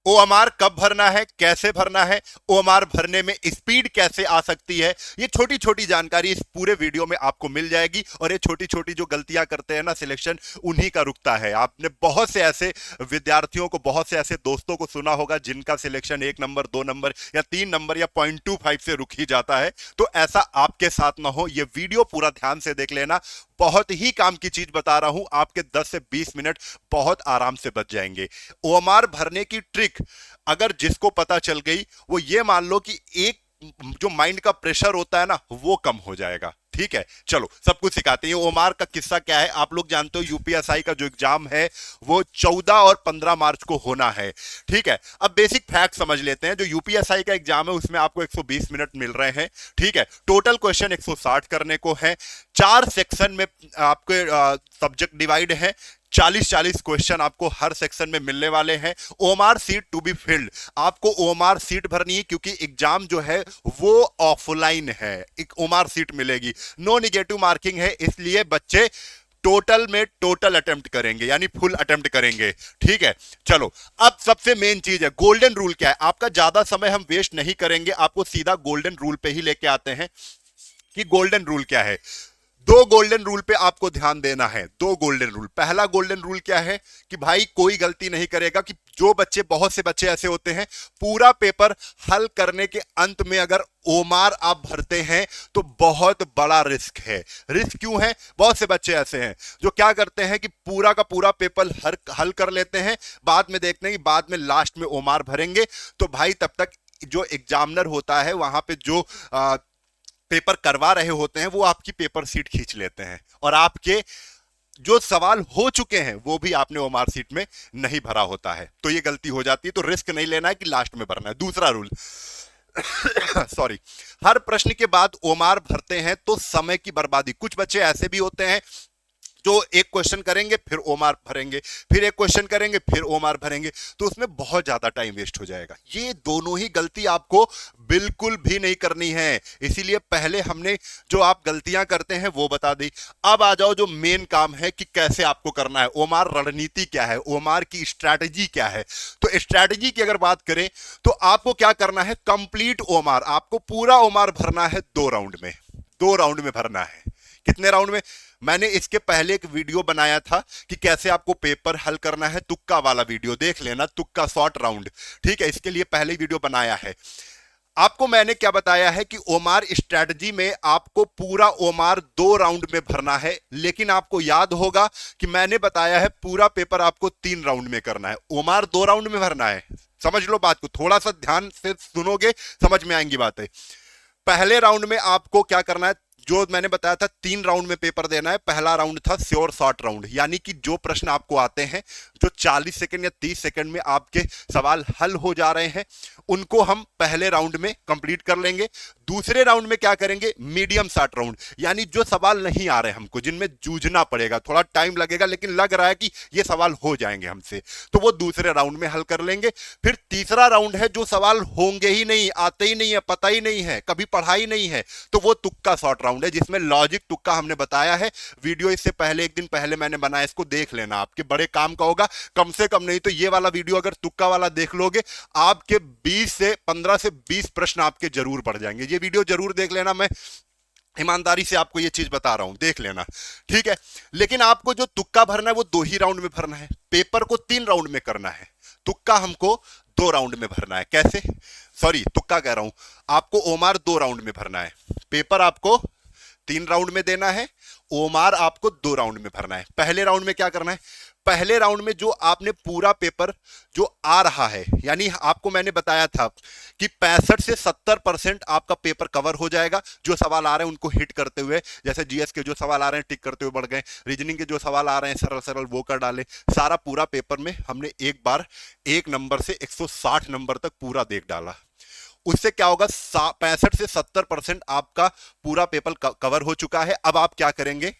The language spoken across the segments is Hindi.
ओएमआर कब भरना है, कैसे भरना है, ओएमआर भरने में स्पीड कैसे आ सकती है, ये छोटी छोटी जानकारी इस पूरे वीडियो में आपको मिल जाएगी। और ये छोटी छोटी जो गलतियां करते हैं ना सिलेक्शन, उन्हीं का रुकता है। आपने बहुत से ऐसे विद्यार्थियों को, बहुत से ऐसे दोस्तों को सुना होगा जिनका सिलेक्शन 1 नंबर, 2 नंबर या 3 नंबर या 0.25 से रुक ही जाता है। तो ऐसा आपके साथ ना हो, ये वीडियो पूरा ध्यान से देख लेना। बहुत ही काम की चीज बता रहा हूं, आपके 10 से 20 मिनट बहुत आराम से बच जाएंगे। ओएमआर भरने की ट्रिक अगर जिसको पता चल गई, वो ये मान लो कि एक जो माइंड का प्रेशर होता है ना, वो कम हो जाएगा। ठीक है, चलो सब कुछ सिखाते हैं। ओएमआर का किस्सा क्या है, आप लोग जानते हो यूपीएसआई का जो एग्जाम है वो 14 और 15 मार्च को होना है। ठीक है, अब बेसिक फैक्ट समझ लेते हैं। जो यूपीएसआई का एग्जाम है उसमें आपको 120 मिनट मिल रहे हैं। ठीक है, टोटल क्वेश्चन 160 करने को है। 4 सेक्शन में आपके सब्जेक्ट डिवाइड है। 40-40 क्वेश्चन आपको हर सेक्शन में मिलने वाले हैं। OMR sheet to be filled, आपको ओएमआर सीट भरनी है क्योंकि एग्जाम जो है वो ऑफलाइन है। एक ओएमआर सीट मिलेगी, नो निगेटिव मार्किंग है, इसलिए बच्चे टोटल में टोटल अटेम्प्ट करेंगे, यानी फुल अटेम्प्ट करेंगे। ठीक है, चलो अब सबसे मेन चीज है गोल्डन रूल क्या है। आपका ज्यादा समय हम वेस्ट नहीं करेंगे, आपको सीधा गोल्डन रूल पे ही लेके आते हैं कि गोल्डन रूल क्या है। 2 गोल्डन रूल पे आपको ध्यान देना है। 2 गोल्डन रूल। पहला गोल्डन रूल क्या है कि भाई कोई गलती नहीं करेगा। कि जो बच्चे, बहुत से बच्चे ऐसे होते हैं, पूरा पेपर हल करने के अंत में अगर ओएमआर आप भरते हैं तो बहुत बड़ा रिस्क है। रिस्क क्यों है? बहुत से बच्चे ऐसे हैं जो क्या करते हैं कि पूरा का पूरा पेपर हल कर लेते हैं, बाद में देखते हैं कि बाद में लास्ट में ओएमआर भरेंगे। तो भाई तब तक जो एग्जामिनर होता है वहां पे, जो पेपर करवा रहे होते हैं, वो आपकी पेपर सीट खींच लेते हैं और आपके जो सवाल हो चुके हैं वो भी आपने ओएमआर सीट में नहीं भरा होता है। तो ये गलती हो जाती है। तो रिस्क नहीं लेना है कि लास्ट में भरना है। दूसरा रूल सॉरी, हर प्रश्न के बाद ओएमआर भरते हैं तो समय की बर्बादी। कुछ बच्चे ऐसे भी होते हैं जो एक क्वेश्चन करेंगे फिर ओएमआर भरेंगे, फिर एक क्वेश्चन करेंगे फिर ओएमआर भरेंगे, तो उसमें बहुत ज्यादा टाइम वेस्ट हो जाएगा। ये दोनों ही गलती आपको बिल्कुल भी नहीं करनी है। इसीलिए पहले हमने जो आप गलतियां करते हैं वो बता दी। अब आ जाओ जो मेन काम है कि कैसे आपको करना है। ओएमआर रणनीति क्या है, ओएमआर की स्ट्रैटेजी क्या है। तो स्ट्रैटेजी की अगर बात करें तो आपको क्या करना है, कंप्लीट ओएमआर, आपको पूरा ओएमआर भरना है 2 राउंड में। 2 राउंड में भरना है। कितने राउंड में? मैंने इसके पहले एक वीडियो बनाया था कि कैसे आपको पेपर हल करना है, तुक्का वाला वीडियो देख लेना, तुक्का शॉर्ट राउंड। ठीक है, इसके लिए पहले वीडियो बनाया है। आपको मैंने क्या बताया है कि ओएमआर स्ट्रैटेजी में आपको पूरा ओएमआर 2 राउंड में भरना है। लेकिन आपको याद होगा कि मैंने बताया है पूरा पेपर आपको 3 राउंड में करना है, ओएमआर 2 राउंड में भरना है। समझ लो बात को, थोड़ा सा ध्यान से सुनोगे समझ में आएंगी बातें। पहले राउंड में आपको क्या करना है, जो मैंने बताया था 3 राउंड में पेपर देना है। पहला राउंड था श्योर शॉर्ट राउंड, यानी कि जो प्रश्न आपको आते हैं, जो 40 सेकंड या 30 सेकंड में आपके सवाल हल हो जा रहे हैं, उनको हम पहले राउंड में कंप्लीट कर लेंगे। दूसरे राउंड में क्या करेंगे, मीडियम शॉर्ट राउंड, यानी जो सवाल नहीं आ रहे हमको, जिनमें जूझना पड़ेगा, थोड़ा टाइम लगेगा लेकिन लग रहा है कि ये सवाल हो जाएंगे हमसे, तो वो दूसरे राउंड में हल कर लेंगे। फिर तीसरा राउंड है जो सवाल होंगे ही नहीं, आते ही नहीं है, पता ही नहीं है, कभी पढ़ाई नहीं है, तो वो तुक्का शॉर्ट राउंड है, जिसमें लॉजिक तुक्का हमने बताया है। वीडियो इससे पहले, एक दिन पहले मैंने बनाया, इसको देख लेना, आपके बड़े काम का होगा। कम से कम नहीं तो ये वाला वीडियो अगर तुक्का वाला देख लोगे, आपके 15 से 20 प्रश्न आपके जरूर बढ़ जाएंगे। ये वीडियो जरूर देख लेना, मैं ईमानदारी से आपको ये चीज बता रहा हूं, देख लेना। ठीक है, लेकिन आपको जो तुक्का भरना है वो 2 ही राउंड में भरना है। पेपर को 3 राउंड में करना है, तुक्का हमको 2 राउंड में भरना है। कैसे? सॉरी, तुक्का कह रहा हूं, आपको ओएमआर 2 राउंड में भरना है। पेपर आपको 3 राउंड में देना है, ओएमआर आपको 2 राउंड में भरना है। पहले राउंड में क्या करना है, पहले राउंड में जो आपने पूरा पेपर जो आ रहा है, यानी आपको मैंने बताया था कि 65 से 70% आपका पेपर कवर हो जाएगा। जो सवाल आ रहे हैं उनको हिट करते हुए, जैसे जीएस के जो सवाल आ रहे हैं टिक करते हुए बढ़ गए, रीजनिंग के जो सवाल आ रहे हैं सरल सरल वो कर डाले। सारा पूरा पेपर में हमने एक बार 1 नंबर से 160 नंबर तक पूरा देख डाला। उससे क्या होगा, 65 से 70% आपका पूरा पेपर कवर हो चुका है। अब आप क्या करेंगे,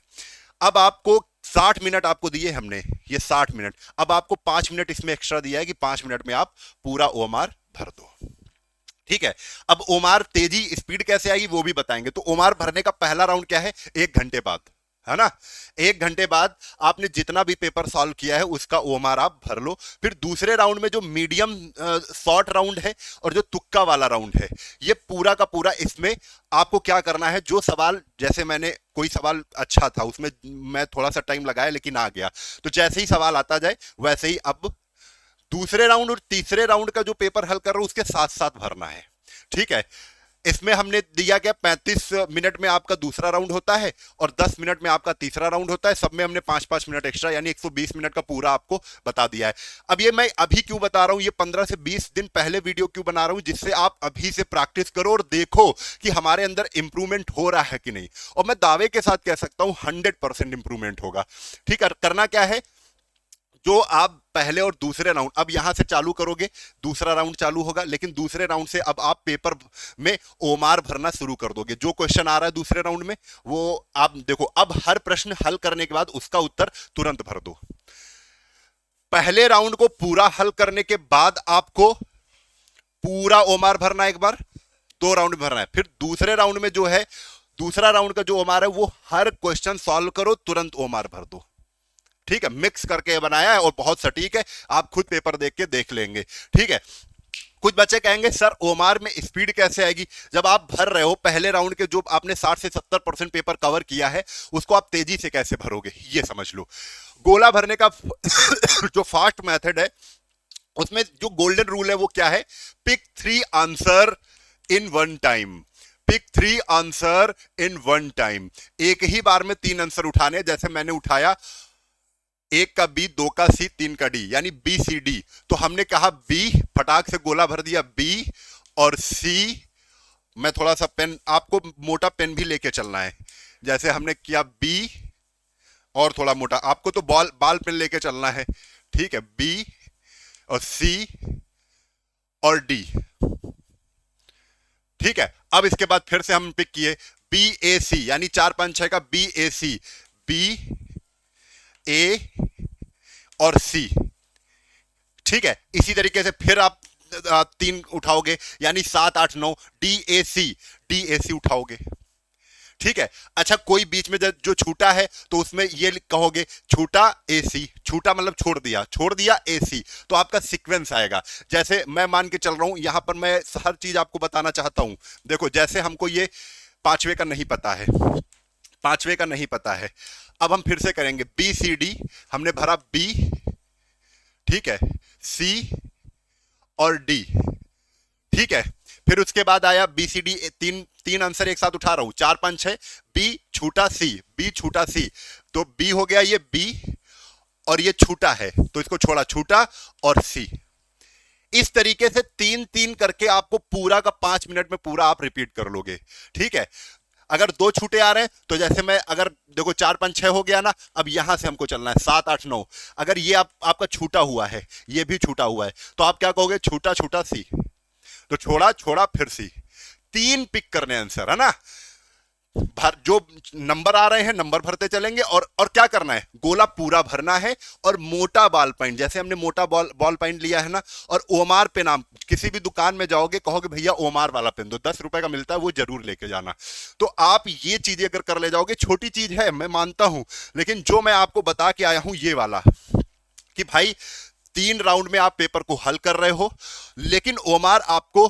अब आपको 60 मिनट आपको दिए हमने, ये 60 मिनट, अब आपको 5 मिनट इसमें एक्स्ट्रा दिया है कि 5 मिनट में आप पूरा ओएमआर भर दो। ठीक है, अब ओएमआर तेजी स्पीड कैसे आएगी वो भी बताएंगे। तो ओएमआर भरने का पहला राउंड क्या है, 1 घंटे बाद, है ना। 1 घंटे बाद आपने जितना भी पेपर सॉल्व किया है उसका ओएमआर आप भर लो। फिर दूसरे राउंड में जो मीडियम शॉर्ट राउंड है और जो तुक्का वाला राउंड है, ये पूरा का पूरा, इसमें आपको क्या करना है, जो सवाल, जैसे मैंने कोई सवाल अच्छा था उसमें मैं थोड़ा सा टाइम लगाया लेकिन आ गया, तो जैसे ही सवाल आता जाए वैसे ही अब दूसरे राउंड और तीसरे राउंड का जो पेपर हल कर रहा हूं उसके साथ साथ भरना है। ठीक है, इसमें हमने दिया क्या, 35 मिनट में आपका दूसरा राउंड होता है और 10 मिनट में आपका तीसरा राउंड होता है। सब में हमने 5-5 मिनट एक्स्ट्रा, यानी 120 मिनट का पूरा आपको बता दिया है। अब ये मैं अभी क्यों बता रहा हूं, ये 15 से 20 दिन पहले वीडियो क्यों बना रहा हूं, जिससे आप अभी से प्रैक्टिस करो और देखो कि हमारे अंदर इंप्रूवमेंट हो रहा है कि नहीं। और मैं दावे के साथ कह सकता हूं 100% इंप्रूवमेंट होगा। ठीक है, करना क्या है, जो आप पहले और दूसरे राउंड, अब यहां से चालू करोगे, दूसरा राउंड चालू होगा, लेकिन दूसरे राउंड से अब आप पेपर में ओमार भरना शुरू कर दोगे। जो क्वेश्चन आ रहा है दूसरे राउंड में वो आप देखो, अब हर प्रश्न हल करने के बाद उसका उत्तर तुरंत भर दो। पहले राउंड को पूरा हल करने के बाद आपको पूरा ओमार भरना, एक बार 2 राउंड भरना है। फिर दूसरे राउंड में जो है, दूसरा राउंड का जो ओमार है वो हर क्वेश्चन सॉल्व करो, तुरंत ओमार भर दो। ठीक है, मिक्स करके बनाया है और बहुत सटीक है, आप खुद पेपर देख के देख लेंगे। ठीक है, कुछ बच्चे कहेंगे सर ओमार में स्पीड कैसे आएगी, जब आप भर रहे हो पहले राउंड के जो आपने 60 से 70% पेपर कवर किया है उसको आप तेजी से कैसे भरोगे, ये समझ लो। गोला भरने का जो फास्ट मेथड है उसमें जो गोल्डन रूल है वो क्या है, pick 3 answer in 1 time. Pick 3 answer in 1 time, एक ही बार में 3 आंसर उठाने। जैसे मैंने उठाया 1 का बी, 2 का सी, 3 का डी, यानी बी सी डी। तो हमने कहा बी, फटाक से गोला भर दिया बी, और सी, मैं थोड़ा सा पेन, आपको मोटा पेन भी लेके चलना है, जैसे हमने किया बी और थोड़ा मोटा, आपको तो बाल पेन लेके चलना है। ठीक है, बी और सी और डी। ठीक है, अब इसके बाद फिर से हम पिक किए बी ए सी, यानी 4 5 6 का बी ए सी, बी ए और सी। ठीक है, इसी तरीके से फिर आप 3 उठाओगे, यानी 7 8 9, डी ए सी उठाओगे। ठीक है, अच्छा कोई बीच में जो छूटा है तो उसमें ये कहोगे छूटा ए सी, छूटा मतलब छोड़ दिया ए सी, तो आपका सीक्वेंस आएगा। जैसे मैं मान के चल रहा हूं, यहां पर मैं हर चीज आपको बताना चाहता हूं। देखो, जैसे हमको ये 5वें का नहीं पता है, 5वें का नहीं पता है, अब हम फिर से करेंगे बी सी डी, हमने भरा बी, ठीक है, सी और डी। ठीक है, फिर उसके बाद आया बी सी डी, तीन आंसर एक साथ उठा रहा हूं, 4 5 6, बी छूटा सी, बी छूटा सी, तो बी हो गया ये बी, और ये छूटा है तो इसको छोड़ा, छूटा और सी। इस तरीके से 3 3 करके आपको पूरा का 5 मिनट में पूरा आप रिपीट कर लोगे। ठीक है, अगर 2 छूटे आ रहे हैं तो जैसे मैं, अगर देखो 4 5 6 हो गया ना, अब यहां से हमको चलना है 7 8 9। अगर ये आपका छूटा हुआ है, ये भी छूटा हुआ है, तो आप क्या कहोगे, छूटा छूटा सी, तो छोड़ा छोड़ा फिर सी। 3 पिक करने आंसर, है ना। जो नंबर आ रहे हैं नंबर भरते चलेंगे, और क्या करना है, गोला पूरा भरना है, और मोटा बॉल पॉइंट, जैसे हमने मोटा बॉल पॉइंट लिया है ना, और ओमार पेन, आप किसी भी दुकान में जाओगे कहोगे भैया ओमार वाला पेन दो, 10 रुपए का मिलता है, वो जरूर लेके जाना। तो आप ये चीजें अगर कर ले जाओगे, छोटी चीज है मैं मानता हूं, लेकिन जो मैं आपको बता के आया हूं ये वाला, कि भाई 3 राउंड में आप पेपर को हल कर रहे हो, लेकिन ओमार आपको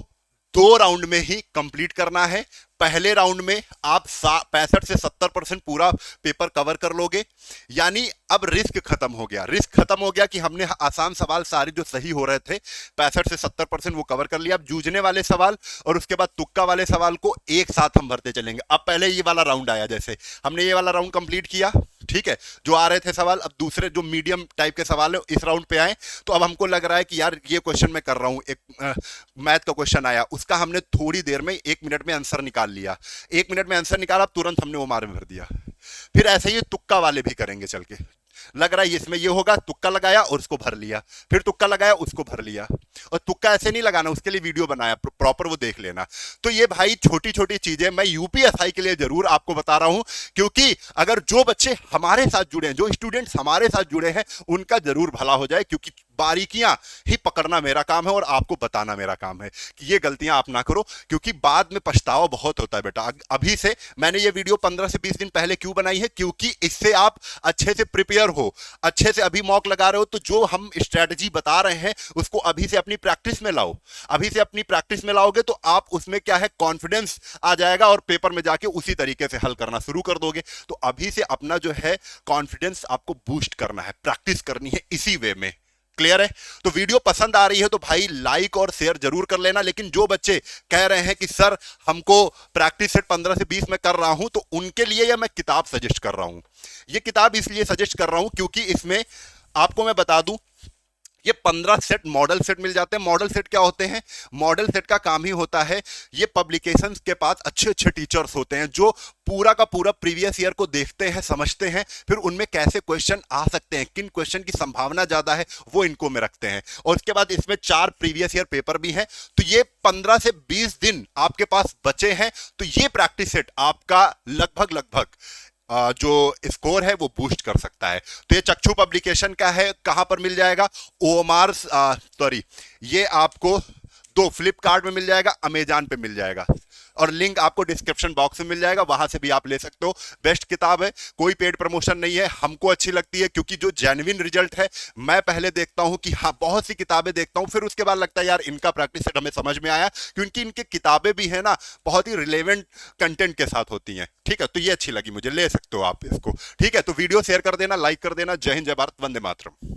2 राउंड में ही कंप्लीट करना है। पहले राउंड में आप 65 से 70% पूरा पेपर कवर कर लोगे, यानी अब रिस्क खत्म हो गया। रिस्क खत्म हो गया कि हमने आसान सवाल सारे जो सही हो रहे थे 65 से 70% वो कवर कर लिया। अब जूझने वाले सवाल और उसके बाद तुक्का वाले सवाल को एक साथ हम भरते चलेंगे। अब पहले ये वाला राउंड आया, जैसे हमने ये वाला राउंड कंप्लीट किया, ठीक है, जो आ रहे थे सवाल, अब दूसरे जो मीडियम टाइप के सवाल है इस राउंड पे आए, तो अब हमको लग रहा है कि यार ये क्वेश्चन मैं कर रहा हूं, एक मैथ का क्वेश्चन आया, उसका हमने थोड़ी देर में 1 मिनट में आंसर निकाल लिया, 1 मिनट में आंसर निकाला, तुरंत हमने ओमार में भर दिया। फिर ऐसे ही तुक्का वाले भी करेंगे चल के, लग रहा है इसमें ये होगा, तुक्का लगाया और उसको भर लिया, फिर तुक्का लगाया उसको भर लिया। और तुक्का ऐसे नहीं लगाना, उसके लिए वीडियो बनाया प्रॉपर, वो देख लेना। तो ये भाई छोटी छोटी चीजें मैं यूपीएसआई के लिए जरूर आपको बता रहा हूं, क्योंकि अगर जो बच्चे हमारे साथ जुड़े हैं, जो स्टूडेंट्स हमारे साथ जुड़े हैं, उनका जरूर भला हो जाए, क्योंकि बारीकियां ही पकड़ना मेरा काम है और आपको बताना मेरा काम है कि ये गलतियां आप ना करो, क्योंकि बाद में पछतावा बहुत होता है बेटा। अभी से मैंने ये वीडियो 15 से 20 दिन पहले क्यों बनाई है, क्योंकि इससे आप अच्छे से प्रिपेयर हो, अच्छे से अभी मॉक लगा रहे हो, तो जो हम स्ट्रेटजी बता रहे हैं उसको अभी से अपनी प्रैक्टिस में लाओ। अभी से अपनी प्रैक्टिस में लाओगे तो आप उसमें क्या है, कॉन्फिडेंस आ जाएगा और पेपर में जाके उसी तरीके से हल करना शुरू कर दोगे। तो अभी से अपना जो है कॉन्फिडेंस आपको बूस्ट करना है, प्रैक्टिस करनी है इसी वे में। क्लियर है? तो वीडियो पसंद आ रही है तो भाई लाइक और शेयर जरूर कर लेना। लेकिन जो बच्चे कह रहे हैं कि सर हमको प्रैक्टिस सेट 15 से 20 में कर रहा हूं, तो उनके लिए यह मैं किताब सजेस्ट कर रहा हूं। यह किताब इसलिए सजेस्ट कर रहा हूं क्योंकि इसमें आपको मैं बता दूं, ये 15 सेट मॉडल सेट मिल जाते हैं। मॉडल सेट क्या होते हैं? मॉडल सेट का काम ही होता है, ये पब्लिकेशंस के पास अच्छे अच्छे टीचर्स होते हैं जो पूरा का पूरा प्रीवियस ईयर को देखते हैं, समझते हैं, फिर उनमें कैसे क्वेश्चन आ सकते हैं, किन क्वेश्चन की संभावना ज्यादा है, वो इनको में रखते हैं। और उसके बाद इसमें 4 प्रीवियस ईयर पेपर भी हैं। तो ये 15 से 20 दिन आपके पास बचे हैं, तो ये प्रैक्टिस सेट आपका लगभग जो स्कोर है वो बूस्ट कर सकता है। तो ये चक्षु पब्लिकेशन का है। कहां पर मिल जाएगा? ओमार सॉरी, ये आपको 2 फ्लिपकार्ट में मिल जाएगा, अमेजॉन पे मिल जाएगा, और लिंक आपको डिस्क्रिप्शन बॉक्स में मिल जाएगा, वहां से भी आप ले सकते हो। बेस्ट किताब है, कोई पेड प्रमोशन नहीं है, हमको अच्छी लगती है क्योंकि जो जेन्युइन रिजल्ट है, मैं पहले देखता हूं कि हाँ बहुत सी किताबें देखता हूं, फिर उसके बाद लगता है यार इनका प्रैक्टिस सेट हमें समझ में आया, क्योंकि इनकी किताबें भी है ना बहुत ही रिलेवेंट कंटेंट के साथ होती हैं। ठीक है, तो ये अच्छी लगी मुझे, ले सकते हो आप इसको। ठीक है, तो वीडियो शेयर कर देना, लाइक कर देना। जय हिंद, जय भारत, वंदे मातरम।